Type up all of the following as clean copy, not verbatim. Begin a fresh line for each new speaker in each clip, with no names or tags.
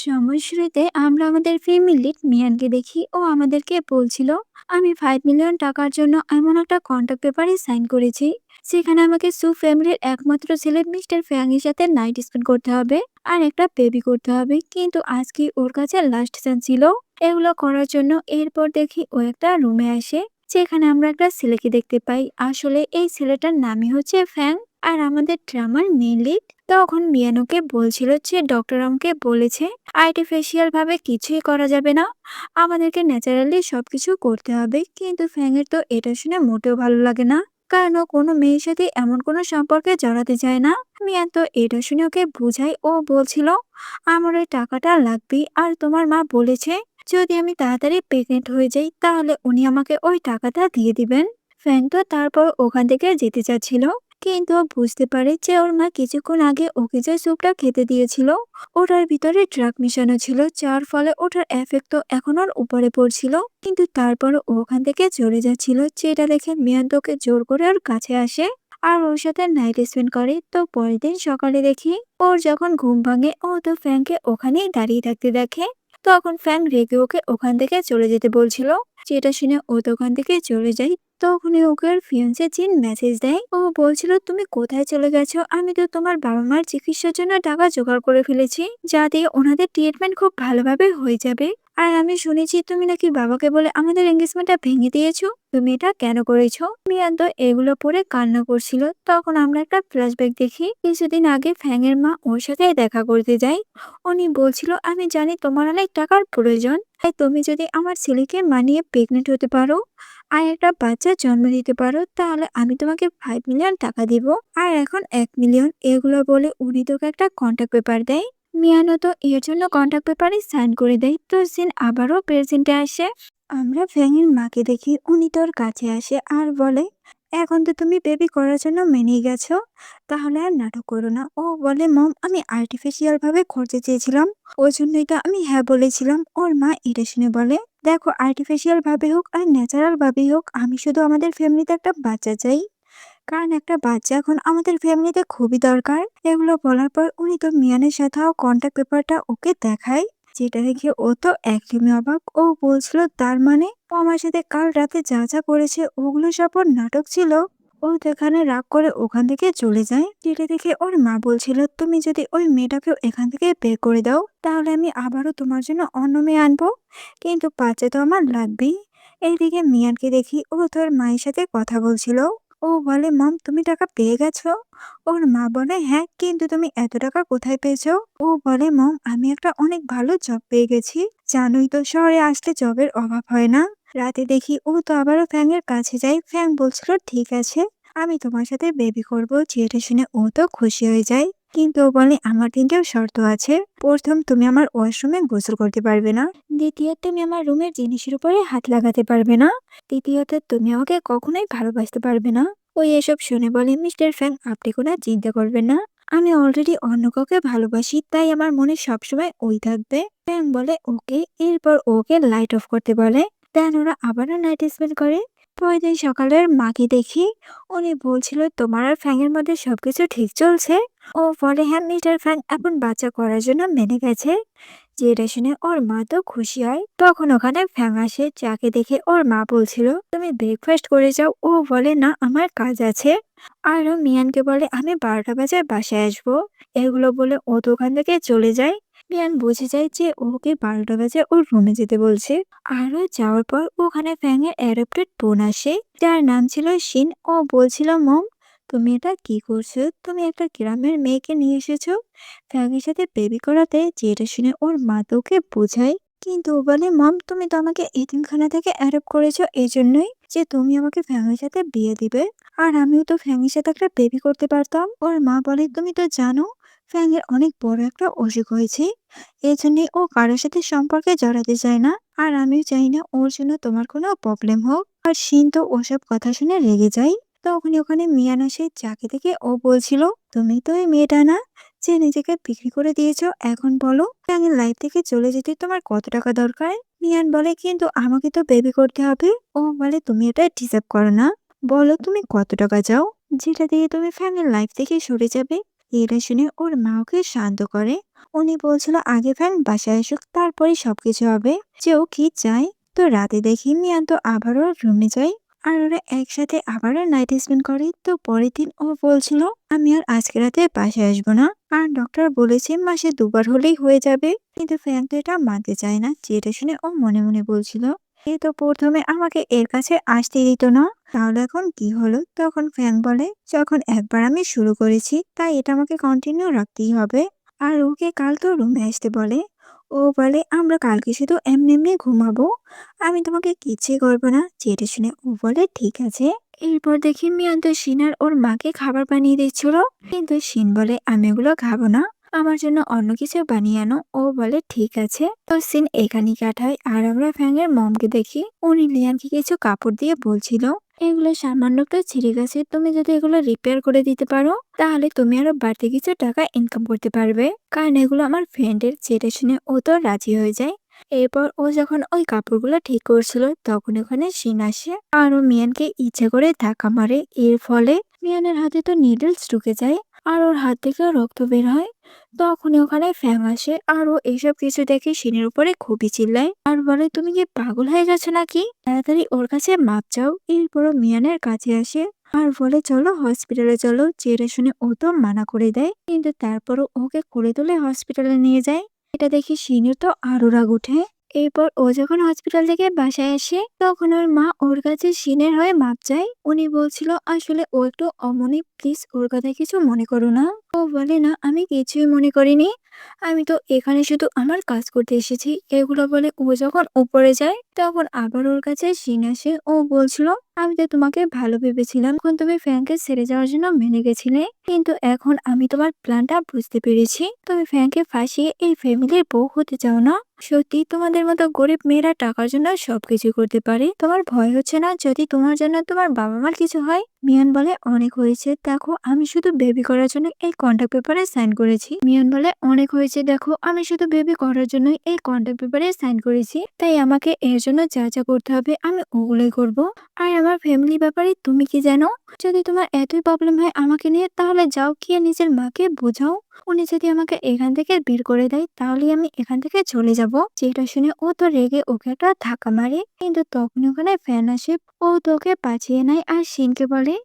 সময়শুরুতে আমরা আমাদের ফ্যামিলির মিয়ানকে দেখি ও আমাদেরকে বলছিল আমি 5 মিলিয়ন টাকার জন্য এমন একটা কন্ট্রাক্ট পেপারে সাইন করেছি সেখানে আমাকে সু ফ্যামিলির একমাত্র ছেলে মিস্টার ফ্যাংয়ের সাথে নাইট স্পেন্ড করতে হবে আর একটা বেবি করতে হবে, কিন্তু আজকে ওর কাছে লাস্ট চান্স ছিল এগুলো করার জন্য। এরপর দেখি ও একটা রুমে আসে যেখানে আমরা একটা ছেলেকে দেখতে পাই। আসলে এই ছেলেটার নামই হচ্ছে ফ্যাং আর আমাদের ড্রামার মেন লিড। তখন মিয়ানোকে বলছিল যে ডক্টর আমাকে বলেছে আর্টিফিশিয়াল ভাবে কিছুই করা যাবে না, আমাদেরকে ন্যাচারালি সবকিছু করতে হবে। কিন্তু ফ্যাংয়ের তো এটা শুনে মোটেও ভালো লাগে না, কারণ ও কোনো মেয়ের সাথে এমন কোনো সম্পর্কে জড়াতে চায় না। মিয়ান তো এটা শুনে ওকে বুঝাই, ও বলছিল আমার ওই টাকাটা লাগবে, আর তোমার মা বলেছে যদি আমি তাড়াতাড়ি প্রেগনেন্ট হয়ে যাই তাহলে উনি আমাকে ওই টাকাটা দিয়ে দিবেন। ফ্যাং তো তারপর ওখান থেকে যেতে চাচ্ছিল, কিন্তু ও বুঝতে পারে যে ওর মা কিছুক্ষণ আগে ওকে যে স্যুপটা খেতে দিয়েছিল ওটার ভিতরে ড্রাগ মিশানো ছিল, যার ফলে ওটার এফেক্ট তো এখন ওর উপরে পড়ছিল। কিন্তু তারপর ও ওখান থেকে চলে যাচ্ছিল, যেটা দেখে মিয়ান তোকে জোর করে ওর কাছে আসে আর ওর সাথে নাইট স্পেন্ড করে। তো পরের দিন সকালে দেখি ওর যখন ঘুম ভাঙে ও তো ফ্যাংকে ওখানেই দাঁড়িয়ে থাকতে দেখে। তখন ফ্যাং রেগে ওকে ওখান থেকে চলে যেতে বলছিল, যেটা শুনে ও তো ওখান থেকে চলে যায়। তখনই ওকে ওর ফিয়ান্সে জিন মেসেজ দেয়, ও বলছিল তুমি কোথায় চলে গেছো, আমি তো তোমার বাবা মার চিকিৎসার জন্য টাকা জোগাড় করে ফেলেছি যাতে ওনাদের ট্রিটমেন্ট খুব ভালোভাবে হয়ে যাবে। আর আমি শুনেছি তুমি নাকি বাবাকে বলে আমাদের এঙ্গেজমেন্টটা ভেঙে দিয়েছো, তুমি এটা কেন করেছো? মিয়ান তো এগুলো পরে কান্না করছিল। তখন আমরা একটা ফ্ল্যাশব্যাক দেখি, কিছুদিন আগে ফ্যাং এর মা ওর সাথে দেখা করতে যায়। উনি বলছিল আমি জানি তোমার অনেক টাকার প্রয়োজন, তাই তুমি যদি আমার ছেলেকে মানিয়ে প্রেগনেন্ট হতে পারো আর একটা বাচ্চা জন্ম দিতে পারো তাহলে আমি তোমাকে 5 মিলিয়ন টাকা দিব। আর এখন 1 মিলিয়ন, এগুলো বলে উনি তোকে একটা কন্ট্যাক্ট পেপার দেয়। মিয়ানো তো এর জন্য কন্ট্যাক্ট পেপারে সাইন করে দেয়। তো সিন আবারও প্রেজেন্টে আসে, আমরা ফ্যাংয়ের মাকে দেখি উনি তোর কাছে আসে আর বলে এখন তো তুমি বেবি করার জন্য মেনে গেছো, তাহলে আর নাটক করো না। ও বলে মম আমি আর্টিফিশিয়াল ভাবে করতে চেয়েছিলাম, ওই জন্যই তো আমি হ্যাঁ বলেছিলাম। ওর মা এটা শুনে বলে দেখো আর্টিফিশিয়াল ভাবে হোক আর ন্যাচারাল ভাবেই হোক আমি শুধু আমাদের ফ্যামিলিতে একটা বাচ্চা চাই, কারণ একটা বাচ্চা এখন আমাদের ফ্যামিলিতে খুবই দরকার। এগুলো বলার পর উনি তো মিয়ানের সাথেও কন্ট্যাক্ট পেপারটা ওকে দেখায়, যেটা দেখে ও তো একদমই অবাক। ও বলছিল তার মানে ও আমার সাথে কাল রাতে যা যা করেছে ওগুলো সব ওর নাটক ছিল। ও তো এখানে রাগ করে ওখান থেকে চলে যায়, যেটা দেখে ওর মা বলছিল তুমি যদি ওই মেয়েটাকেও এখান থেকে বের করে দাও তাহলে আমি আবারও তোমার জন্য অন্য মেয়ে আনবো, কিন্তু বাচ্চা তো আমার লাগবেই। এইদিকে মিয়ানকে দেখি ও তোর মায়ের সাথে কথা বলছিল। ও বলে মম তুমি টাকা পেয়ে গেছো? ওর মা বলে হ্যাঁ, কিন্তু তুমি এত টাকা কোথায় পেয়েছো? ও বলে মম আমি একটা অনেক ভালো জব পেয়ে গেছি, জানোই তো শহরে আসলে জবের অভাব হয় না। রাতে দেখি ও তো আবারও ফ্যাং এর কাছে যায়। ফ্যাং বলছিল ঠিক আছে আমি তোমার সাথে বেবি করবো, যেটা শুনে ও তো খুশি হয়ে যায়। কিন্তু ও বলে আমার তিনটেও শর্ত আছে, প্রথম তুমি আমার ওয়াশরুমে গোসল করতে পারবে না, দ্বিতীয়ত তুমি আমার রুমের জিনিসের উপরে হাত লাগাতে পারবে না, তৃতীয়ত তুমি আমাকে কখনোই ভালোবাসতে পারবে না। ওই এসব শুনে বলে মিস্টার ফ্যাং আপনি কোনো চিন্তা করবেন না, আমি অলরেডি অন্য কাউকে ভালোবাসি তাই আমার মনে সবসময় ওই থাকবে। ফ্যাং বলে ওকে। এরপর ওকে লাইট অফ করতে বলে, দেন ওরা আবারও নাইট স্পেন্ড করে। পরের দিন সকালের মাকে দেখি উনি বলছিল তোমার আর ফ্যাং এর মধ্যে সবকিছু ঠিক চলছে? ও বলে হ্যাঁ মিস্টার ফ্যাং এখন বাচ্চা করার জন্য মেনে গেছে, যেটা শুনে ওর মা তো খুশি হয়। তখন ওখানে ফ্যাং আসে, যাকে দেখে ওর মা বলছিল তুমি ব্রেকফাস্ট করে যাও। ও বলে না আমার কাজ আছে। আর ও মিয়ানকে বলে আমি 12টা বাজে বাসায় আসবো। এগুলো বলে ও তো ওখান থেকে চলে যায়। মিয়ান বুঝে যায় যে ওকে 12টা বাজে ওর রুমে যেতে বলছে। আরও যাওয়ার পর ওখানে ফ্যাং এর অ্যাডপ্টেড বোন আসে, যার নাম ছিল শিন। ও বলছিল মম তুমি এটা কি করছো, তুমি একটা গ্রামের মেয়েকে নিয়ে এসেছো ফ্যাংয়ের সাথে বেবি করাতে, যেটা শুনে ওর মা তো ওকে বোঝায়। কিন্তু ও বলে মম তুমি তো আমাকে এতিমখানা থেকে অ্যাডপ্ট করেছো এই জন্যই যে তুমি আমাকে ফ্যাংয়ের সাথে বিয়ে দিবে, আর আমিও তো ফ্যাংয়ের সাথে একটা বেবি করতে পারতাম। ওর মা বলে তুমি তো জানো ফ্যাং এর অনেক বড় একটা অসুখ হয়েছে, এই জন্যই ও কারোর সাথে সম্পর্কে জড়াতে চায় না, আর আমিও চাই না ওর জন্য তোমার কোনো প্রবলেম হোক। আর শিন তো ওসব কথা শুনে রেগে যায়। তখনই ওখানে মিয়ান আসে, যাকে দেখে ও বলছিল তুমি তো এই মেয়েটা না যে নিজেকে বিক্রি করে দিয়েছো, এখন বলো ফ্যাংয়ের লাইফ থেকে চলে যেতে তোমার কত টাকা দরকার? মিয়ান বলে কিন্তু আমাকে তো বেবি করতে হবে। ও বলে তুমি এটা ডিজার্ভ করো না, বলো তুমি কত টাকা চাও যেটা দিয়ে তুমি ফ্যাংয়ের লাইফ থেকে সরে যাবে। এটা শুনে ওর মা ওকে শান্ত করে। উনি বলছিল আগে ফ্যান বাসায় আসুক তারপরে সবকিছু হবে। যে ও কি চায়। তো রাতে দেখি মিয়ান তো আবারও রুমে যায়। আর ওরা একসাথে আবারও নাইট স্পেন্ড করে। তো পরের দিন ও বলছিল আমি আর আজকে রাতে বাসায় আসবো না। আর ডক্টর বলেছে মাসে দুবার হলেই হয়ে যাবে। কিন্তু ফ্যান তো এটা মানতে চায় না, যেটা শুনে ও মনে মনে বলছিল এ তো প্রথমে আমাকে এর কাছে আসতে দিত না, তাহলে এখন কি হলো? তখন ফ্যান বলে যখন একবার আমি শুরু করেছি তাই এটা আমাকে কন্টিনিউ রাখতেই হবে। আর ওকে কাল তো রুমে আসতে বলে। ও বলে আমরা কালকে শুধু এমনি এমনি ঘুমাবো, আমি তোমাকে কিচ্ছুই করবো না, যেটা শুনে ও বলে ঠিক আছে। এরপর দেখি মিয়ান তো শিন আর ওর মাকে খাবার বানিয়ে দিচ্ছিল, কিন্তু শিন বলে আমি এগুলো খাবো না, আমার জন্য অন্য কিছু বানিয়ে আনো। ও বলে ঠিক আছে। তো সিন এখানেই কাটায় আর আমরা ফ্যাংয়ের মমকে দেখি উনি লিয়ানকে কিছু কাপড় দিয়ে বলছিল এগুলো সামান্য একটু ছিঁড়ে গেছে, তুমি যদি এগুলো রিপেয়ার করে দিতে পারো তাহলে তুমি আরো বাড়তি কিছু টাকা ইনকাম করতে পারবে, কারণ এগুলো আমার ফ্রেন্ডের, যেটা শুনে ও তো রাজি হয়ে যায়। এরপর ও যখন ওই কাপড়গুলো ঠিক করছিল তখন ওখানে শিন আসে আর ও মিয়ানকে ইচ্ছে করে ধাক্কা মারে। এর ফলে মিয়ানের হাতে তো নিডলস ঢুকে যায় আর ওর হাত থেকে রক্ত বের হয়। তখনই ওখানে ফ্যাং আসে আর ও এইসব কিছু দেখে শিনের উপরে খুবই চিল্লায় আর বলে তুমি কি পাগল হয়ে গেছো নাকি, তাড়াতাড়ি ওর কাছে মাপ চাও। এরপরও মিয়ানের কাছে আসে আর বলে চলো হসপিটালে চলো, যেটা শুনে ও তো মানা করে দেয়, কিন্তু তারপরও ওকে কোলে তুলে হসপিটালে নিয়ে যায়। এটা দেখে শিনুর তো আরো রাগ উঠে। এরপর ও যখন হসপিটাল থেকে বাসায় আসে তখন ওর মা ওর কাছে শিনের হয়ে মাপ চায়। উনি বলছিল আসলে ও একটু অমনি, প্লিজ ওর কথা কিছু মনে করো না। ও বলে না আমি কিছুই মনে করিনি, আমি তো এখানে শুধু আমার কাজ করতে এসেছি। এগুলো বলে ও যখন উপরে যায় তখন আবার ওর কাছে শিন আসে। ও বলছিল আমি তো তোমাকে ভালো ভেবেছিলাম, এখন তুমি ফ্যানকে ছেড়ে যাওয়ার জন্য মেনে গেছিলে, কিন্তু এখন আমি তোমার প্ল্যানটা বুঝতে পেরেছি। তুমি ফ্যানকে ফাঁসিয়ে এই ফ্যামিলির বউ হতে চাও না। সত্যি তোমাদের মতো গরিব মেয়েরা টাকার জন্য সবকিছু করতে পারে। তোমার ভয় হচ্ছে না যদি তোমার জন্য তোমার বাবা মার কিছু হয়? মিয়ান বলে অনেক হয়েছে, দেখো আমি শুধু বেবি করার জন্য এই কন্ট্রাক্ট পেপারে সাইন করেছি। মিয়ান বলে অনেক হয়েছে, দেখো আমি শুধু বেবি করার জন্য এই কন্ট্রাক্ট পেপারে সাইন করেছি, তাই আমাকে এর জন্য যা যা করতে হবে আমি ওগুলোই করব। আর আমার ফ্যামিলি ব্যাপারে তুমি কি জানো? যদি তোমার এতই প্রবলেম হয় আমাকে নিয়ে তাহলে যাও গিয়ে নিজের মাকে বোঝাও। উনি যদি আমাকে এখান থেকে বের করে দেয় তাহলে আমি এখান থেকে চলে যাব। যেটা শুনে ও তো রেগে ওকে একটা ধাক্কা মারে, কিন্তু তখন ওখানে ফ্যান আসে। ও তোকে বাঁচিয়ে নেয় আর শিনকে বলে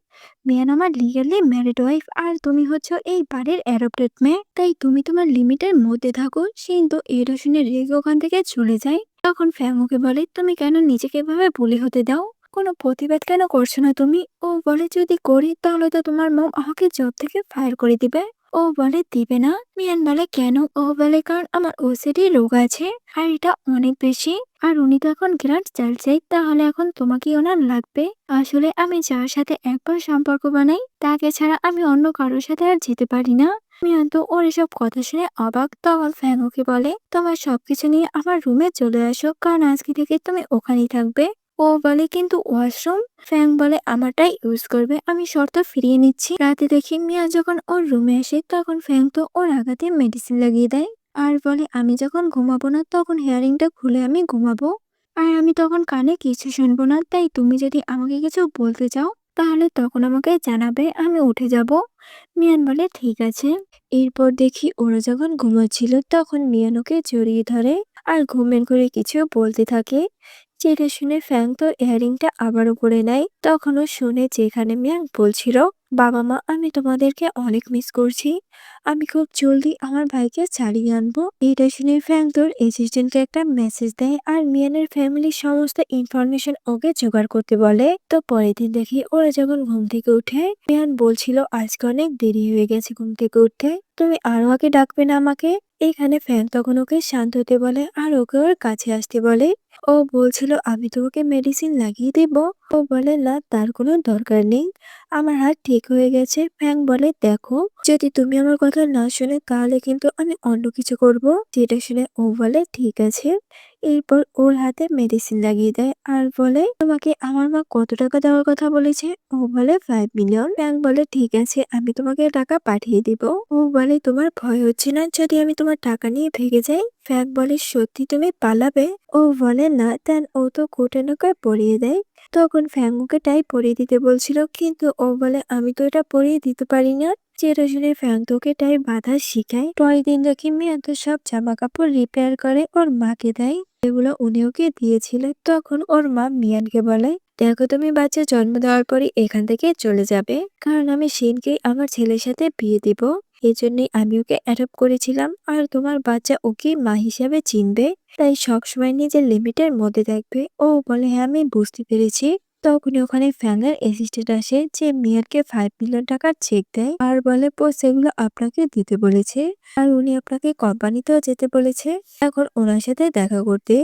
মিয়ান আমার লিগালি ম্যারিড ওয়াইফ আর তুমি হচ্ছে এই বাড়ির অ্যাডপ্টেড মেয়ে, তাই তুমি তোমার লিমিটের মধ্যে থাকো। শিন তো এটা শুনে রেগে ওখান থেকে চলে যায়। তখন ফ্যাং ওকে বলে তুমি কেন নিজেকে এভাবে বুলি হতে দাও, কোনো প্রতিবাদ কেন করছো না তুমি? ও বলে যদি করি তাহলে তো তোমার মম আমাকে জব থেকে ফায়ার করে দিবে। ও বলে দিবে না। মিয়ান বলে কেন? ও বলে কারণ আমার ওসিডি রোগ আছে আর এটা অনেক বেশি, আর উনি তো এখন গ্র্যান্ড চাইল্ড চাই, তাহলে এখন তোমাকে ওনার লাগবে। আসলে আমি যার সাথে একবার সম্পর্ক বানাই তাকে ছাড়া আমি অন্য কারোর সাথে আর যেতে পারি না। মিয়ান তো ওর এসব কথা শুনে অবাক। তখন ফ্যাং ওকে বলে তোমার সবকিছু নিয়ে আমার রুমে চলে আসো, কারণ আজকে থেকে তুমি ওখানেই থাকবে। ও বলে কিন্তু ওয়াশরুম? ফ্যাং বলে আমারটাই ইউজ করবে, আমি শর্ত ফিরিয়ে নিচ্ছি। রাতে দেখি মিয়া যখন ওর রুমে আসে তখন ফ্যাং তো ওর আঘাতে মেডিসিন লাগিয়ে দেয় আর বলে আমি যখন ঘুমাবো না তখন হেয়ারিংটা খুলে আমি ঘুমাবো, আর আমি তখন কানে কিছু শুনবো না, তাই তুমি যদি আমাকে কিছু বলতে চাও তাহলে তখন আমাকে জানাবে, আমি উঠে যাব। মিয়ান বলে ঠিক আছে। এরপর দেখি ওরা যখন ঘুমাচ্ছিল তখন মিয়ান ওকে জড়িয়ে ধরে আর ঘুমের ঘরে কিছু বলতে থাকে, যেটা শুনে ফ্যাং তো ইয়ারিংটা আবারও পরে নেয়। তখনও শুনে যেখানে মিয়াং বলছিল বাবা মা আমি তোমাদেরকে অনেক মিস করছি, আমি খুব জলদি আমার ভাইকে ছাড়িয়ে আনবো। এটা শুনে ফ্যাং তোর অ্যাসিস্ট্যান্টকে একটা মেসেজ দেয় আর মিয়ানের ফ্যামিলির সমস্ত ইনফরমেশন ওকে জোগাড় করতে বলে। তো পরের দিন দেখি ওরা যখন ঘুম থেকে উঠে মিয়ান বলছিল আজকে অনেক দেরি হয়ে গেছে ঘুম থেকে উঠতে, তুমি আরো আগে ডাকবে না আমাকে? এখানে ফ্যাং তখন ওকে শান্ত হতে বলে আর ওকে ওর কাছে আসতে বলে। ও বলছিল আমি তোমাকে মেডিসিন লাগিয়ে দেব। ও বলে না তার কোনো দরকার নেই, আমার হাত ঠিক হয়ে গেছে। ফ্যাং বলে দেখো যদি তুমি আমার কথা না শুনে তাহলে কিন্তু আমি অন্য কিছু করব। যেটা শুনে ও বলে ঠিক আছে। এরপর ওর হাতে মেডিসিন লাগিয়ে দেয় আর বলে তোমাকে আমার মা কত টাকা দেওয়ার কথা বলেছে? ও বলে 5 মিলিয়ন। ফ্যাং বলে ঠিক আছে আমি তোমাকে টাকা পাঠিয়ে দিব। ও বলে তোমার ভয় হচ্ছে না যদি আমি তোমার টাকা নিয়ে ভেগে যাই? ফ্যাং বলে সত্যি তুমি পালাবে? ও বলে না, দেন ও তো কোটে নৌকায় পরিয়ে দেয়। তখন ফ্যাং ওকে টাই পরিয়ে দিতে বলছিল, কিন্তু ও বলে আমি তো এটা পরিয়ে দিতে পারি না। যেটা শুনে ফ্যাং তো ওকে টাই বাধা শিখায়। পরের দিন দেখি মিয়ান তো সব জামা কাপড় রিপেয়ার করে ওর মাকে দেয়, এগুলো উনি ওকে দিয়েছিলেন। তখন ওর মা মিয়ানকে বলে, দেখো তুমি বাচ্চা জন্ম দেওয়ার পরই এখান থেকে চলে যাবে, কারণ আমি শিনকে আমার ছেলের সাথে বিয়ে দিব। এই জন্যই আমি ওকে অ্যাডপ্ট করেছিলাম, আর তোমার বাচ্চা ওকে মা হিসাবে চিনবে, তাই সবসময় নিজের লিমিটের মধ্যে থাকবে। ও বলে, হ্যাঁ আমি বুঝতে পেরেছি। তখনই ওখানে ফ্যানের অ্যাসিস্ট্যান্ট আসে, যে মিয়ারকে 5 মিলিয়ন টাকার চেক দেয় আর বলে বস এগুলো আপনাকে দিতে বলেছে, আর উনি আপনাকে কোম্পানিতেও যেতে বলেছে এখন ওনার সাথে দেখা করতে।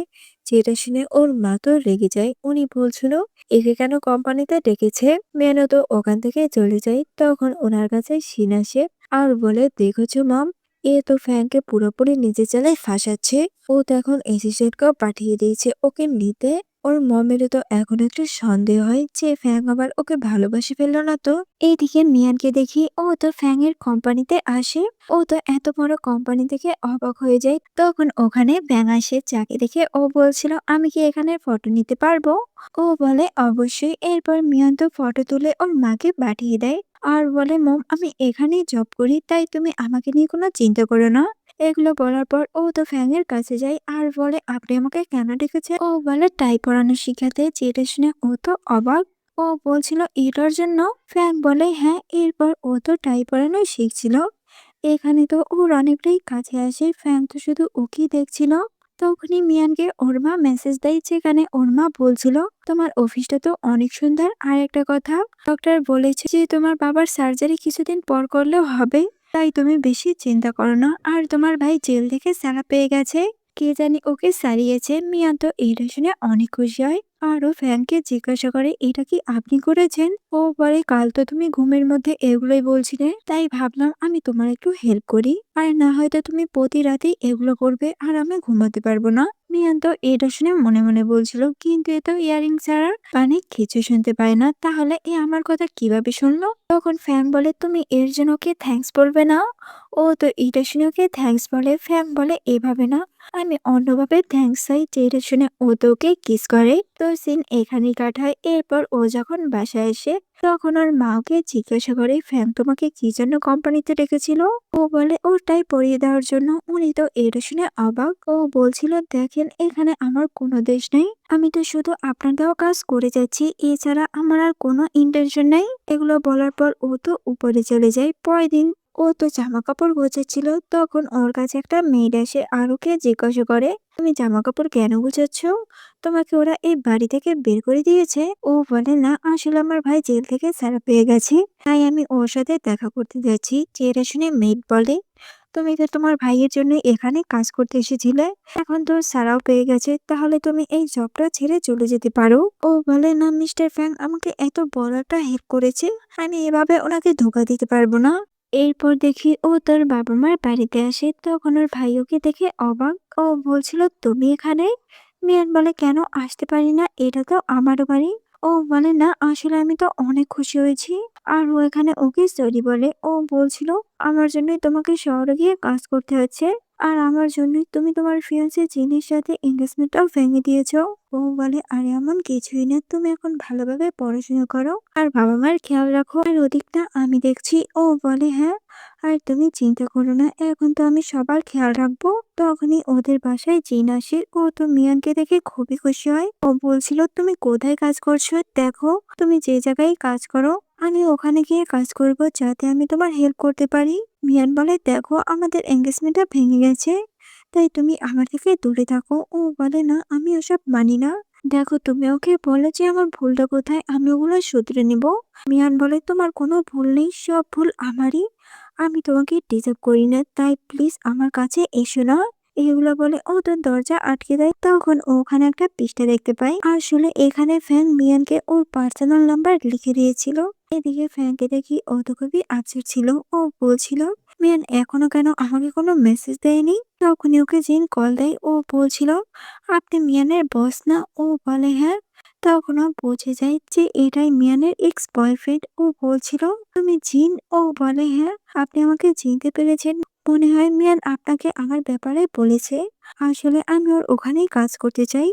যেটা শুনে ওর মা তো রেগে যায়। উনি বলছিল একে কেন কোম্পানিতে ডেকেছে। মেয়েও তো ওখান থেকে চলে যায়। তখন ওনার কাছে শিন আসে আর বলে, দেখেছো মম, এ তো ফ্যানকে পুরোপুরি নিজে চালায় ফাঁসাচ্ছে। ও তো এখন অ্যাসিস্ট্যান্টকেও পাঠিয়ে দিয়েছে ওকে নিতে। ওর মমের তো এখন একটু সন্দেহ হয় যে ফ্যাং আবার ওকে ভালোবাসে ফেললো না তো। এইদিকে মিয়ানকে দেখি ও তো ফ্যাং এর কোম্পানিতে আসে। ও তো এত বড় কোম্পানি থেকে অবাক হয়ে যায়। তখন ওখানে ব্যাঙ আসে, যাকে দেখে ও বলছিল আমি কি এখানে ফটো নিতে পারবো। ও বলে অবশ্যই। এরপর মিয়ান তো ফটো তুলে ওর মাকে পাঠিয়ে দেয় আর বলে, মম আমি এখানেই জব করি, তাই তুমি আমাকে নিয়ে কোনো চিন্তা করো না। এগুলো বলার পর ও তো ফ্যাং এর কাছে যায় আর বলে, আপনি আমাকে কেন ডেকেছেন। ও বলে টাই পরানো শিখাতে। যেটা শুনে ও তো অবাক। ও বলছিল এটার জন্য। ফ্যাং বলে হ্যাঁ। এরপর ও তো টাই পরানো শিখছিল। এখানে তো ওর অনেকটাই কাছে আসে। ফ্যাং তো শুধু ওকেই দেখছিল। তখনই মিয়ানকে ওর মা মেসেজ দেয়, যেখানে ওর মা বলছিল, তোমার অফিসটা তো অনেক সুন্দর, আর একটা কথা, ডক্টর বলেছে যে তোমার বাবার সার্জারি কিছুদিন পর করলেও হবে, তাই তুমি বেশি চিন্তা করো না। আর তোমার ভাই জেল থেকে ছাড়া পেয়ে গেছে, কে জানি ওকে সারিয়েছে। মিয়ান তো এটা শুনে অনেক খুশি হয়। আরও ফ্যানকে জিজ্ঞাসা করে, এটা কি আপনি করেছেন। ও বলে, কাল তো তুমি ঘুমের মধ্যে এগুলোই বলছিলে, তাই ভাবলাম আমি তোমার একটু হেল্প করি, আর না হয়তো তুমি প্রতি রাতেই এগুলো করবে আর আমি ঘুমাতে পারবো না। মিয়ান তো এটা শুনে মনে মনে বলছিল, কিন্তু এ তো ইয়ারিং ছাড়া কানে কিছু শুনতে পায় না, তাহলে এ আমার কথা কিভাবে শুনলো। তখন ফ্যান বলে, তুমি এর জন্য ওকে থ্যাঙ্কস বলবে না। ও তো এটা শুনে ওকে থ্যাঙ্কস বলে। ফ্যান বলে, এভাবে না, আমি অন্যভাবে থ্যাঙ্কস চাই। যেটা শুনে ও তো ওকে কিস করে। তো সিন এখানেই কাটায়। এরপর ও যখন বাসায় আসে, তখন ওর মা ওকে জিজ্ঞাসা করে, ফ্যান তোমাকে কি জন্য কোম্পানিতে ডেকেছিল। ও বলে ওটাই পরিয়ে দেওয়ার জন্য। উনি তো এটা শুনে অবাক। ও বলছিল, দেখেন এখানে আমার কোনো দেশ নেই, আমি তো শুধু আপনার দেওয়া কাজ করে যাচ্ছি, এছাড়া আমার আর কোনো ইন্টেনশন নেই। এগুলো বলার পর ও তো উপরে চলে যায়। পরের দিন ও তো জামা কাপড় গোছাচ্ছিল। তখন ওর কাছে একটা মেয়েড আসে আর ওকে জিজ্ঞাসা করে, তুমি জামা কাপড় কেন গোছাচ্ছ, তোমাকে ওরা এই বাড়ি থেকে বের করে দিয়েছে। ও বলে, না আসলে আমার ভাই জেল থেকে ছাড়া পেয়ে গেছে, তাই আমি ওর সাথে দেখা করতে যাচ্ছি। যেটা শুনে মেয়েড বলে, তুমি তো তোমার ভাইয়ের জন্য এখানে কাজ করতে এসেছিলে, এখন তো ছাড়াও পেয়ে গেছে, তাহলে তুমি এই জবটা ছেড়ে চলে যেতে পারো। ও বলে, না মিস্টার ফ্যাং আমাকে এত বড় একটা হেল্প করেছে, আমি এভাবে ওনাকে ধোকা দিতে পারবো না। এরপর দেখি ও তার বাবা মার বাড়িতে আসে। তখন ওর ভাই ওকে দেখে অবাক। ও বলছিল, তুমি এখানে। মিয়ান বলে, কেন আসতে পারি না, এটা তো আমারও বাড়ি। ও বলে, না আসলে আমি তো অনেক খুশি হয়েছি। আর ও এখানে ওকে সরি বলে। ও বলছিল, আমার জন্যই তোমাকে শহরে গিয়ে কাজ করতে হচ্ছে, আর আমার জন্যই তুমি তোমার ফিয়ান্সে জিনিস সাথে এঙ্গেজমেন্টটাও ভেঙে দিয়েছো। ও বলে, আরে এমন কিছুই না, তুমি এখন ভালোভাবে পড়াশোনা করো আর বাবা মার খেয়াল রাখো, আর ওদিকটা আমি দেখছি। ও বলে, হ্যাঁ, আর তুমি চিন্তা করো না, এখন তো আমি সবার খেয়াল রাখবো। তখনই ওদের বাসায় জিন আসে। ও তো মিয়ানকে দেখে খুবই খুশি হয়। ও বলছিল, তুমি কোথায় কাজ করছো, দেখো তুমি যে জায়গায় কাজ করো আমি ওখানে গিয়ে কাজ করব, যাতে আমি তোমার হেল্প করতে পারি। মিয়ান বলে, দেখো আমাদের এঙ্গেজমেন্টটা ভেঙে গেছে, তাই তুমি আমার থেকে দূরে থাকো। ও বলে, না আমি ওসব মানি না, দেখো তুমি ওকে বলে যে আমার ভুলটা কোথায়, আমি ওগুলো শুধরে নিব। মিয়ান বলে, তোমার কোনো ভুল নেই, সব ভুল আমারই, আমি তোমাকে ডিজার্ভ করি না, তাই প্লিজ আমার কাছে এসো না। এগুলো বলে ও তো দরজা আটকে দেয়। তখন ও ওখানে একটা পৃষ্ঠা দেখতে পায়। আসলে এখানে ফ্যান মিয়ানকে ওর পার্সোনাল নাম্বার লিখে দিয়েছিল। এদিকে ফ্যানকে দেখি ও তো খুবই আপসেট ছিল। ও বলছিল, মিয়ান এখনো কেন আমাকে কোনো মেসেজ দেয়নি। তখনই ওকে জিন কল দেয়। ও বলছিল, আপনি মিয়ানের বস না। ও বলে, হ্যাঁ। তখন ও বুঝে যায় যে এটাই মিয়ানের এক্স বয়ফ্রেন্ড। ও বলছিল, তুমি জিন। ও বলে, হ্যাঁ, আপনি আমাকে চিনতে পেরেছেন, মনে হয় মিয়ান আপনাকে আমার ব্যাপারে বলেছে। আসলে আমি ওর ওখানেই কাজ করতে চাই,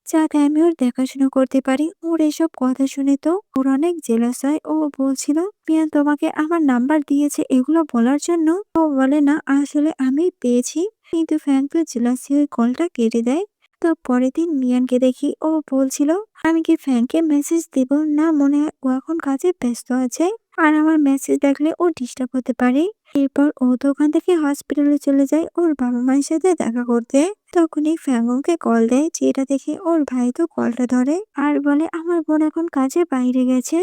যাতে আমি ওর দেখাশোনা করতে পারি। ওর এসব কথা শুনে তো ওর অনেক জেলাস হয়। ও বলছিল মিয়ান তোমাকে আমার নাম্বার দিয়েছে এগুলো বলার জন্য। ও বলে না আসলে আমি পেয়েছি, কিন্তু ফ্যান তো জেলাসি হয়ে কলটা কেটে দেয়। তো পরের দিন মিয়ানকে দেখি ও বলছিল আমি কি ফ্যানকে মেসেজ দিব না, মনে হয় ও এখন কাজে ব্যস্ত আছে আর আমার মেসেজ দেখলে ও ডিস্টার্ব হতে পারে। এরপর ও তো ওখান থেকে হসপিটালে চলে যায় ওর বাবা মায়ের সাথে দেখা করতে। তখনই ফ্যাং ওকে কল দেয়, যেটা দেখে ওর ভাই তো কলটা ধরে আর বলে আমার বোন এখন কাজে বাইরে গেছে,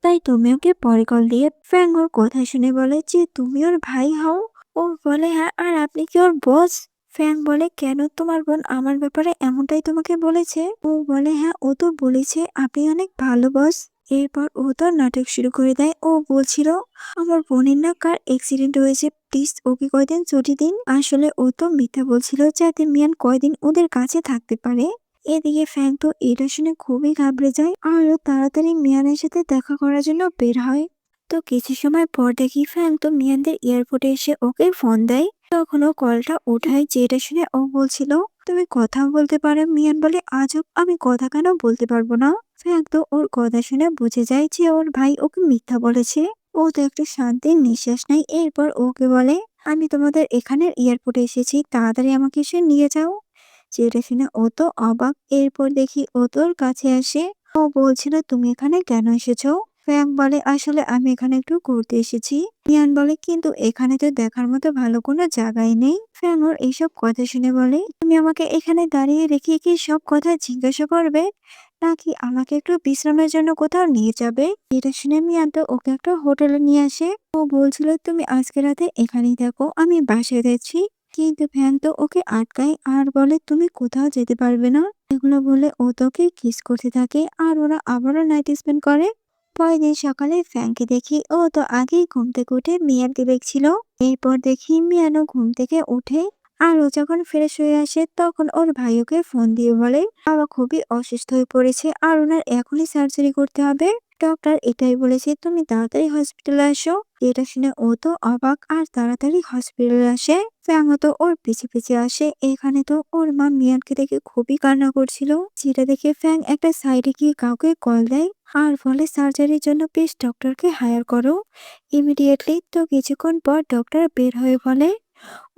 তাই তুমি ওকে পরে কল দিয়ে। ফ্যাং ওর কথা শুনে বলে যে তুমি ওর ভাই হও? ও বলে হ্যাঁ, আর আপনি কি ওর বস? ফ্যাং বলে কেন, তোমার বোন আমার ব্যাপারে এমনটাই তোমাকে বলেছে? ও বলে হ্যাঁ, ও তো বলেছে আপনি অনেক ভালো বস। এরপর ও তো নাটক শুরু করে দেয়। ও বলছিল আমার বোনের না কার অ্যাক্সিডেন্ট হয়েছে, প্লিজ ওকে কয়দিন ছুটি দিন। আসলে ও তো মিথ্যা বলছিল যাতে মিয়ান কয়দিন ওদের কাছে থাকতে পারে। এদিকে ফ্যাং তো এটা শুনে খুবই ঘাবড়ে যায় আর ও তাড়াতাড়ি মিয়ানের সাথে দেখা করার জন্য বের হয়। তো কিছু সময় পর দেখি ফ্যাং তো মিয়ানদের এয়ারপোর্টে এসে ওকে ফোন দেয়। তখন ও কলটা উঠায়, যেটা শুনে ও বলছিল তুমি কথা বলতে পারো। মিয়ান বলে আজব, আমি কথা কেন বলতে পারবো না? ফ্যাং তো ওর কথা শুনে বুঝে যায় যে ওর ভাই ওকে মিথ্যা বলেছে। ও তো একটু শান্তির নিঃশ্বাস নেয়। এরপর ওকে বলে আমি তোমাদের এখানের এয়ারপোর্টে এসেছি, তাড়াতাড়ি আমাকে এসে নিয়ে যাও। যেটা শুনে ও তো অবাক। এরপর দেখি ও তোর কাছে আসে। ও বলছিল তুমি এখানে কেন এসেছো? ফ্যাং বলে আসলে আমি এখানে একটু ঘুরতে এসেছি। ইয়ান বলে কিন্তু এখানে তো দেখার মতো ভালো কোনো জায়গাই নেই। ফ্যাং ওর এইসব কথা শুনে বলে তুমি আমাকে এখানে দাঁড়িয়ে রেখে কি সব কথা জিজ্ঞাসা করবে, নাকি আমাকে একটু বিশ্রামের জন্য কোথাও নিয়ে যাবে? এটা শুনে মিয়ান তো ওকে একটা হোটেলে নিয়ে আসে। ও বলছিল তুমি আজকে রাতে এখানেই থাকো, আমি বাসায় যাচ্ছি। কিন্তু ফ্যান তো ওকে আটকায় আর বলে তুমি কোথাও যেতে পারবে না। এগুলো বলে ও তোকে কিস করতে থাকে আর ওরা আবারও নাইট স্পেন্ড করে। পরের দিন সকালে ফ্যানকে দেখি ও তো আগেই ঘুম থেকে উঠে মিয়ানকে দেখছিল। এরপর দেখি মিয়ানও ঘুম থেকে উঠে আর ও যখন ফ্রেশ হয়ে আসে তখন ওর ভাই ওকে ফোন দিয়ে বলে বাবা খুবই অসুস্থ হয়ে পড়েছে আর ওনার এখনই সার্জারি করতে হবে। ডক্টর এটাই বলেছে তুমি তাড়াতাড়ি হসপিটালে আসো। এটা শুনে ও তো অবাক আর তাড়াতাড়ি হসপিটালে আসে। ফ্যাং তো ওর পিছে পিছে আসে। এখানে তো ওর মা মিয়ানকে দেখে খুবই কান্না করছিল, যেটা দেখে ফ্যাং একটা সাইডে গিয়ে কাউকে কল দেয় আর বলে সার্জারির জন্য প্লিজ ডক্টরকে হায়ার করো ইমিডিয়েটলি। তো কিছুক্ষণ পর ডক্টর বের হয়ে বলে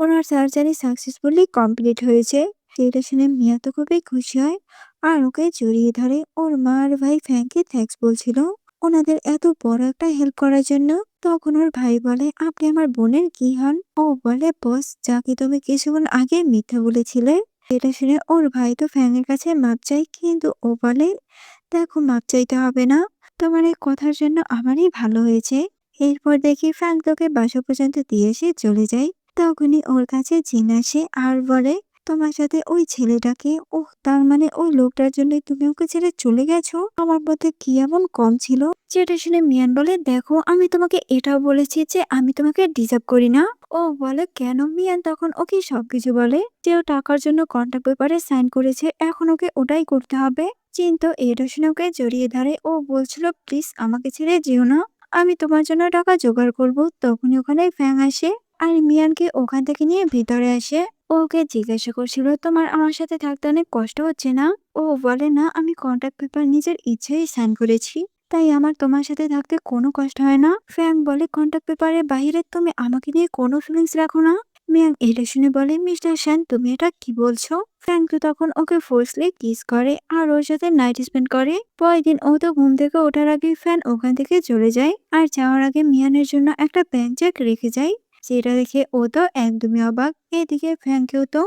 ওনার সার্জারি সাকসেসফুলি কমপ্লিট হয়েছে। যেটা শুনে মিয়া তো খুবই খুশি হয় আর ওকে জড়িয়ে ধরে। ওর মা আর ভাই ফ্যাংকে থ্যাঙ্কস বলছিল ওনাদের এত বড় একটা হেল্প করার জন্য। তখন ওর ভাই বলে আপনি আমার বোনের কি হন? ও বলে বস যাকে তুমি কিছুক্ষণ আগে মিথ্যা বলেছিলে। এটা শুনে ওর ভাই তো ফ্যাংয়ের কাছে মাপ চায়, কিন্তু ও বলে দেখো মাপ চাইতে হবে না, তোমার এই কথার জন্য আমারই ভালো হয়েছে। এরপর দেখি ফ্যাং তোকে বাসা পর্যন্ত দিয়ে এসে চলে যায়। তখনই ওর কাছে জিন আসে আর বলে তোমার সাথে ওই ছেলেটাকে, ওহ তার মানে ওই লোকটার জন্যই তুমি ওকে ছেড়ে চলে গেছো? আমার মধ্যে কি এমন কম ছিল? যেটা শুনে মিয়ান বলে দেখো আমি তোমাকে এটাও বলেছি যে আমি তোমাকে ডিজার্ভ করি না। ও বলে কেন? মিয়ান তখন ওকে সবকিছু বলে যে ও টাকার জন্য কন্ট্রাক্ট পেপারে সাইন করেছে, এখন ওকে ওটাই করতে হবে। চিন্তা এটা শুনে ওকে জড়িয়ে ধরে। ও বলছিল প্লিজ আমাকে ছেড়ে যেও না, আমি তোমার জন্য টাকা জোগাড় করব। তখনই ওখানে ফ্যাং আসে আর মিয়ানকে ওখান থেকে নিয়ে ভিতরে আসে। ও ওকে জিজ্ঞাসা করছিল তোমার আমার সাথে থাকতে অনেক কষ্ট হচ্ছে না? ও বলে না, আমি কন্ট্রাক্ট পেপার নিজের ইচ্ছেই সাইন করেছি, তাই আমার তোমার সাথে থাকতে কোনো কষ্ট হয় না। ফ্যাং বলে কন্ট্রাক্ট পেপারের বাইরে তুমি আমাকে নিয়ে কোনো ফিলিংস রাখো না? মিয়াং এটা শুনে বলে মিস্টার শ্যান তুমি এটা কি বলছো? ফ্যাং তো তখন ওকে ফোর্সলি কিস করে আর ওর সাথে নাইট স্পেন্ড করে। পরের দিন ও তো ঘুম থেকে ওঠার আগে ফ্যান ওখান থেকে চলে যায় আর যাওয়ার আগে মিয়ানের জন্য একটা ব্যাংক চেক রেখে যায়, যেটা দেখে ও তো একদমই অবাক। এদিকে ফ্যাংকেও তো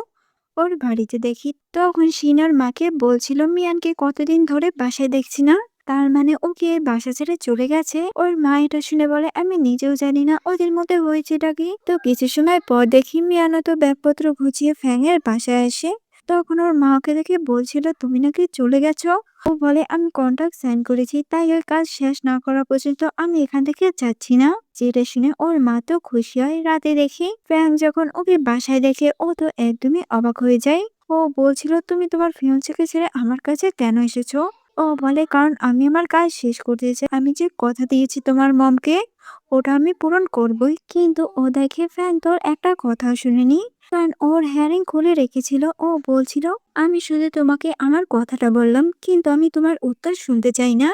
ওর বাড়িতে দেখি। তখন শিনার মাকে বলছিল মিয়ানকে কতদিন ধরে বাসায় দেখছি না, তার মানে ও কি এই বাসা ছেড়ে চলে গেছে? ওর মা এটা শুনে বলে আমি নিজেও জানি না ওদের মধ্যে হয়েছেটা কি। তো কিছু সময় পর দেখি মিয়ানো তো ব্যাগপত্র গুছিয়ে ফ্যাঙের বাসায় আসে। তখন ওর মা ওকে দেখে বলছিল তুমি নাকি চলে গেছো। ও বলে আমি কন্ট্রাক্ট সাইন করেছি, তাই ওই কাজ শেষ না করা পর্যন্ত আমি এখান থেকে যাচ্ছি না। যেটা শুনে ওর মা তো খুশি হয়। রাতে দেখি ফ্যাং যখন ওকে বাসায় দেখে ও তো একদমই অবাক হয়ে যায়। ও বলছিল তুমি তোমার ফিয়ন্সেকে ছেড়ে আমার কাছে কেন এসেছো? ও বলে কারণ আমি আমার কাজ শেষ করতে চাই, আমি যে কথা দিয়েছি তোমার মমকে ওটা আমি পূরণ করবই। কিন্তু ও দেখে ফ্যান তোর একটা কথা শুনেনি। কারণ ওর হেয়ারিং খুলে রেখেছিল। ও বলছিল, আমি শুধু তোমাকে আমার কথাটা বললাম, কিন্তু আমি তোমার উত্তর শুনতে চাই না।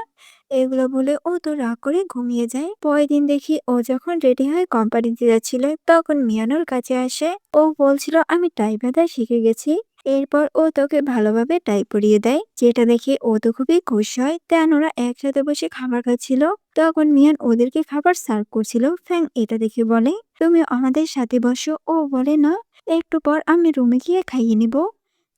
এগুলো বলে ও তো রাগ করে ঘুমিয়ে যায়। পরের দিন দেখি ও যখন রেডি হয়ে কোম্পানিতে যাচ্ছিল, তখন মিয়ানোর কাছে আসে। ও বলছিল, আমি টাই বাঁধা শিখে গেছি। এরপর ও তোকে ভালোভাবে টাই পরিয়ে দেয়, যেটা দেখে ও তো খুবই খুশি হয়। তেন ওরা একসাথে বসে খাবার খাচ্ছিল। তখন মিয়ান ওদেরকে খাবার সার্ভ করছিল। ফ্যাং এটা দেখে বলে, তুমি আমাদের সাথে বসো। ও বলে, না, একটু পর আমি রুমে গিয়ে খাইয়ে নিব।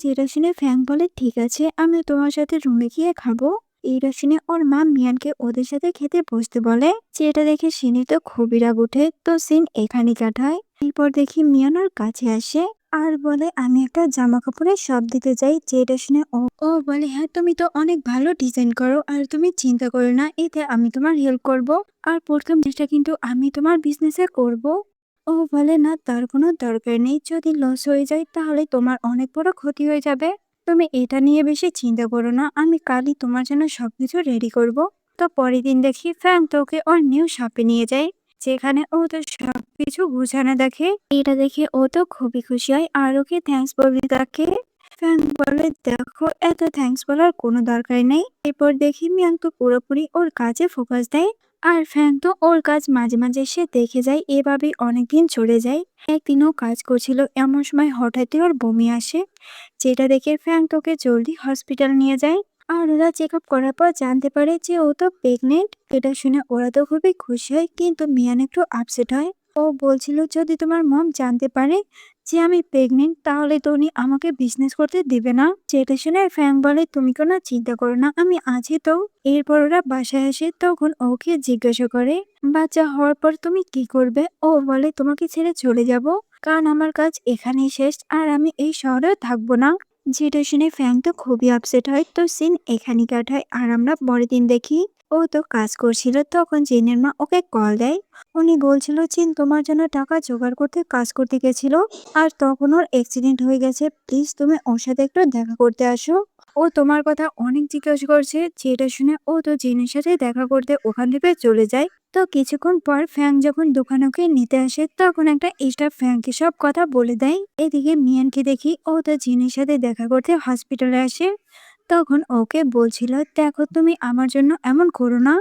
যেটা শুনে ফ্যাং বলে, ঠিক আছে, আমি তোমার সাথে রুমে গিয়ে খাবো। এইটা শুনে ওর মা মিয়ানকে ওদের সাথে খেতে বসতে বলে। যেটা দেখে সিনি তো খুবই রাগ উঠে। তো সিন এখানে কাটায়। এরপর দেখি মিয়ান ওর কাছে আসে আর বলে, আমি একটা জামা কাপড়ের শপ দিতে চাই। যেটা শুনে ও ও বলে, হ্যাঁ, তুমি তো অনেক ভালো ডিজাইন করো, আর তুমি চিন্তা করো না, এতে আমি তোমার হেল্প করব। আর প্রথম জিনিসটা কিন্তু আমি তোমার বিজনেসে করব। ও বলে, না, তার কোনো দরকার নেই। যদি লস হয়ে যায় তাহলে তোমার অনেক বড় ক্ষতি হয়ে যাবে। তুমি এটা নিয়ে বেশি চিন্তা করো না, আমি কালই তোমার জন্য সবকিছু রেডি করব। তো পরের দিন দেখি ফ্যাং তোকে ওর নিউ শপে নিয়ে যায়, যেখানে ও তো সবকিছু গুছানো দেখে। এটা দেখে ও তো খুবই খুশি হয় আর ওকে থ্যাঙ্কস বলতে থাকে। ফ্যাং বলে, দেখো, এত থ্যাঙ্কস বলার কোনো দরকার নেই। এরপর দেখি মিয়াং তো পুরোপুরি ওর কাজে ফোকাস দেয়। আর ফ্যাং তো ওর কাজ মাঝে মাঝে সে দেখে যায়। এভাবে অনেকদিন চলে যায়। একদিনও কাজ করছিল, এমন সময় হঠাৎই ওর বমি আসে। যেটা দেখে ফ্যাং তোকে জলদি হসপিটাল নিয়ে যায়। আর ওরা চেক আপ করার পর জানতে পারে যে ও তো প্রেগনেন্ট। এটা শুনে ওরা তো খুবই খুশি হয়, কিন্তু মিয়ান একটু আপসেট হয়। ও বলছিল, যদি তোমার মম জানতে পারে যে আমি প্রেগনেন্ট, তাহলে তো উনি আমাকে বিজনেস করতে দিবে না। যেটা শুনে ফ্যাং বলে, তুমি কোনো চিন্তা করো না, আমি আছি তো। এরপর ওরা বাসায় আসে। তখন ওকে জিজ্ঞাসা করে, বাচ্চা হওয়ার পর তুমি কি করবে? ও বলে, তোমাকে ছেড়ে চলে যাব, কারণ আমার কাজ এখানেই শেষ, আর আমি এই শহরেও থাকবো না। যেটা শুনে ফ্যাং তো খুবই আপসেট হয়। তো সিন এখানে কাটায়। আর আমরা পরের দিন দেখি ও তো কাজ করছিল। তখন জিনের মা ওকে কল দেয়। উনি বলছিল, চিন তোমার জন্য টাকা জোগাড় করতে কাজ করতে গেছিল, আর তখন ওর অ্যাক্সিডেন্ট হয়ে গেছে। প্লিজ তুমি ওর সাথে একটু দেখা করতে আসো। ও তোমার কথা অনেক জিজ্ঞাসা করছে। যেটা শুনে ও তো জিনের সাথে দেখা করতে ওখান থেকে চলে যায়। তো কিছুক্ষণ পর ফ্যাং যখন দোকানে ওকে নিতে আসে, তখন একটা স্টাফ ফ্যাংকে সব কথা বলে দেয়। এদিকে মিয়ানকে দেখি ও তো জিনের সাথে দেখা করতে হসপিটালে আসে। তখন ওকে বলছিল, দেখো, তুমি আমার জন্য এমন করো না,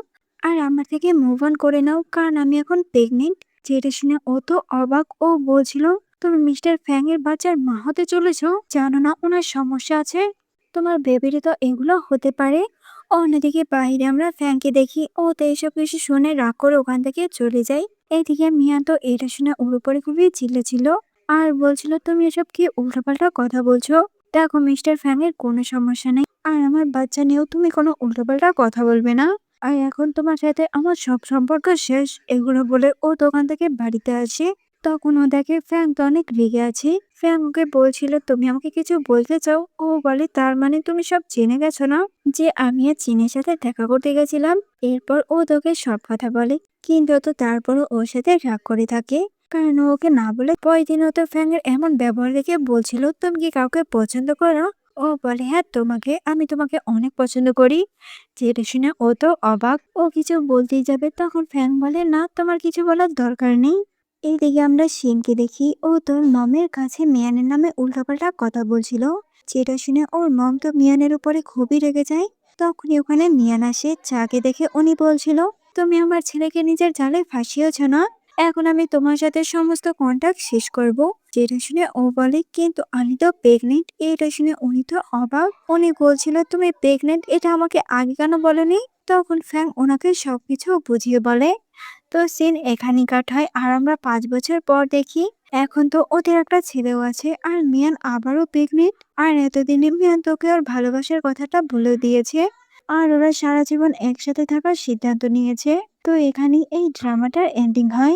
আর আমার থেকে মুভ অন করে নাও, কারণ আমি এখন প্রেগনেন্ট। যেটা শুনে ও তো অবাক। ও বলছিল, তুমি মিস্টার ফ্যাং এর বাচ্চার মা হতে চলেছো? জানো না ওনার সমস্যা আছে? তোমার বেবিরই তো এগুলো হতে পারে। অন্যদিকে বাইরে আমরা ফ্যাংকে দেখি। ও তো এসব কিছু শুনে রাগ করে ওখান থেকে চলে যায়। এদিকে মিয়া তো এটা শুনে ওর উপরে খুবই চিল্লেছিল আর বলছিল, তুমি এসব কি উল্টোপাল্টা কথা বলছো? দেখো, মিস্টার ফ্যাং এর কোনো সমস্যা নেই, আর আমার বাচ্চা নিয়েও তুমি কোনো উল্টোপাল্টা কথা বলবে না। আর এখন তোমার সাথে আমার সব সম্পর্ক শেষ। এগুলো বলে ও দোকান থেকে বাড়িতে আসে। তখন ও দেখে ফ্যাং তো অনেক রেগে আছে। ফ্যাং ওকে বলছিল, তুমি আমাকে কিছু বলতে চাও? ও বলে, তার মানে তুমি সব জেনে গেছো না যে আমি আর চিনের সাথে দেখা করতে গেছিলাম? এরপর ও তোকে সব কথা বলে, কিন্তু ও তো তারপরও ওর সাথে রাগ করে থাকে, কারণ ও ওকে না বলে। পরের দিন ও তো ফ্যাং এর এমন ব্যবহার দেখে বলছিল, তুমি কি কাউকে পছন্দ করো? ও বলে, হ্যাঁ, আমি তোমাকে অনেক পছন্দ করি। যেটা শুনে ও তো অবাক। ও কিছু বলতেই যাবে, তখন ফ্যাং বলে, না, তোমার কিছু বলার দরকার নেই। এইদিকে আমরা শিনকে দেখি ও তোর মমের কাছে মিয়ানের নামে উল্টাপাল্টা কথা বলছিল। যেটা শুনে ওর মম তো মিয়ানের উপরে খুবই রেগে যায়। তখনই ওখানে মিয়ান আসে। যাকে দেখে উনি বলছিল, তুমি আমার ছেলেকে নিজের জালে ফাঁসিয়েছ না? এখন আমি তোমার সাথে সমস্ত কন্ট্যাক্ট শেষ করব। যেটা শুনে ও বলে, কিন্তু আমি তো প্রেগনেন্ট। এটা শুনে উনি তো অবাক। উনি বলছিল, তুমি প্রেগনেন্ট, এটা আমাকে আগে কেন বলনি? তখন ফ্যাং ওনাকে সবকিছু বুঝিয়ে বলে। তো সিন এখানে কাট হয়। আর আমরা 5 বছর পর দেখি এখন তো ওদের একটা ছেলেও আছে, আর মিয়ান আবারও প্রেগনেন্ট। আর এতদিনে মিয়ান তোকে ওর ভালোবাসার কথাটা বলে দিয়েছে, আর ওরা সারা জীবন একসাথে থাকার সিদ্ধান্ত নিয়েছে। তো এখানেই এই ড্রামাটার এন্ডিং হয়।